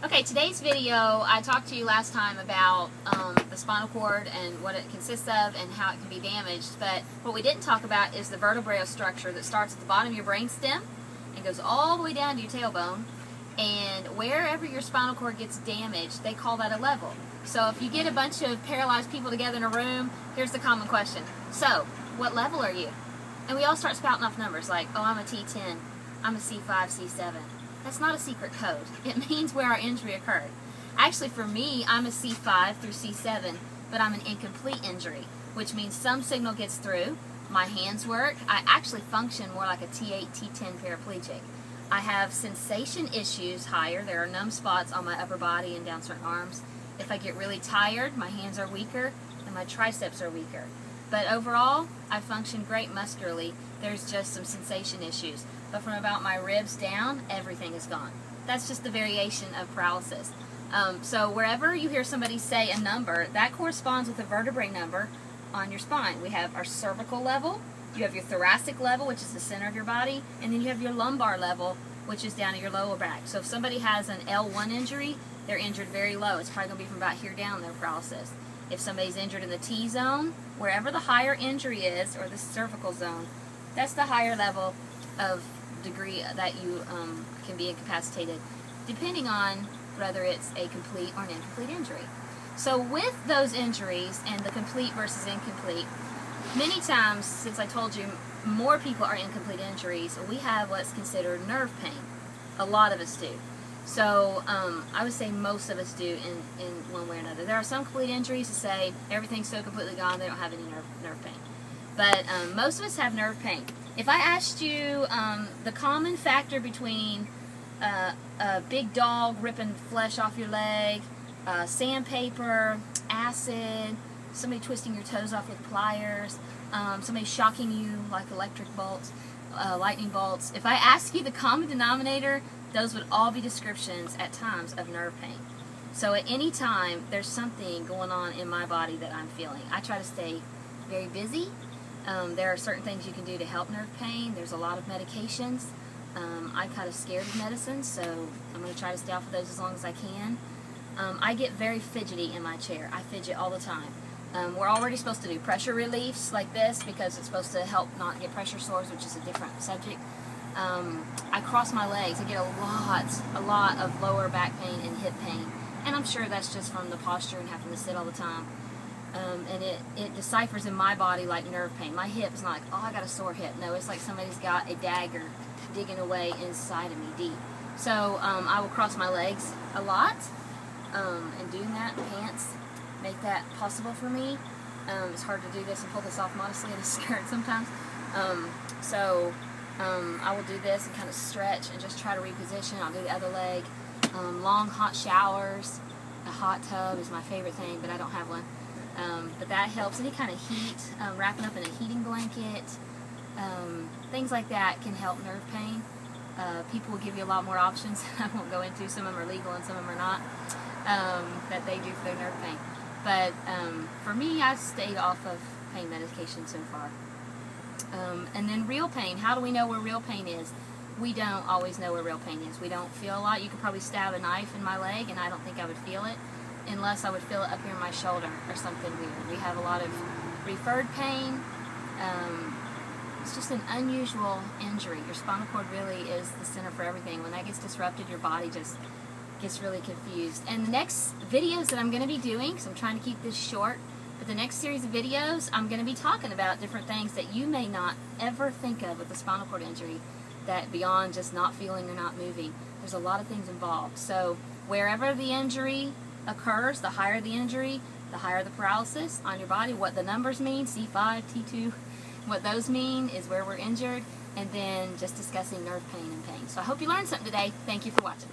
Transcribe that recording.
Okay, today's video, I talked to you last time about the spinal cord and what it consists of and how it can be damaged, but what we didn't talk about is the vertebral structure that starts at the bottom of your brainstem and goes all the way down to your tailbone, and wherever your spinal cord gets damaged, they call that a level. So if you get a bunch of paralyzed people together in a room, here's the common question. So, what level are you? And we all start spouting off numbers like, oh, I'm a T10, I'm a C5, C7. That's not a secret code. It means where our injury occurred. Actually, for me, I'm a C5 through C7, but I'm an incomplete injury, which means some signal gets through, my hands work, I actually function more like a T8, T10 paraplegic. I have sensation issues higher. There are numb spots on my upper body and down certain arms. If I get really tired, my hands are weaker and my triceps are weaker. But overall, I function great muscularly. There's just some sensation issues. But from about my ribs down, everything is gone. That's just the variation of paralysis. So wherever you hear somebody say a number, that corresponds with a vertebrae number on your spine. We have our cervical level, you have your thoracic level, which is the center of your body, and then you have your lumbar level, which is down at your lower back. So if somebody has an L1 injury, they're injured very low. It's probably going to be from about here down, their paralysis. If somebody's injured in the T-zone, wherever the higher injury is, or the cervical zone, that's the higher level of degree that you can be incapacitated, depending on whether it's a complete or an incomplete injury. So with those injuries and the complete versus incomplete, many times, since I told you more people are incomplete injuries, we have what's considered nerve pain. A lot of us do. So I would say most of us do in one way or another. There are some complete injuries that say everything's so completely gone they don't have any nerve pain. But most of us have nerve pain. If I asked you the common factor between a big dog ripping flesh off your leg, sandpaper, acid, somebody twisting your toes off with pliers, somebody shocking you like electric bolts, lightning bolts. If I ask you the common denominator, those would all be descriptions at times of nerve pain. So at any time, there's something going on in my body that I'm feeling. I try to stay very busy. There are certain things you can do to help nerve pain. There's a lot of medications. I'm kind of scared of medicine, so I'm going to try to stay off of those as long as I can. I get very fidgety in my chair. I fidget all the time. We're already supposed to do pressure reliefs like this because it's supposed to help not get pressure sores, which is a different subject. I cross my legs. I get a lot of lower back pain and hip pain, and I'm sure that's just from the posture and having to sit all the time. And it deciphers in my body like nerve pain. My hip is not like, oh, I got a sore hip. No, it's like somebody's got a dagger digging away inside of me deep. So I will cross my legs a lot, and doing that in pants make that possible for me. It's hard to do this and pull this off modestly in a skirt sometimes. I will do this and kind of stretch and just try to reposition. I'll do the other leg. Long hot showers. A hot tub is my favorite thing, but I don't have one. But that helps. Any kind of heat, wrapping up in a heating blanket, things like that can help nerve pain. People will give you a lot more options I won't go into. Some of them are legal and some of them are not, that they do for their nerve pain. But for me, I've stayed off of pain medication so far. And then real pain. How do we know where real pain is? We don't always know where real pain is. We don't feel a lot. You could probably stab a knife in my leg and I don't think I would feel it, unless I would feel it up here in my shoulder or something weird. We have a lot of referred pain. It's just an unusual injury. Your spinal cord really is the center for everything. When that gets disrupted, your body just gets really confused. And the next videos that I'm going to be doing, because I'm trying to keep this short, but the next series of videos, I'm going to be talking about different things that you may not ever think of with a spinal cord injury, that beyond just not feeling or not moving, there's a lot of things involved. So wherever the injury occurs, the higher the injury, the higher the paralysis on your body. What the numbers mean, C5, T2, what those mean is where we're injured, and then just discussing nerve pain and pain. So I hope you learned something today. Thank you for watching.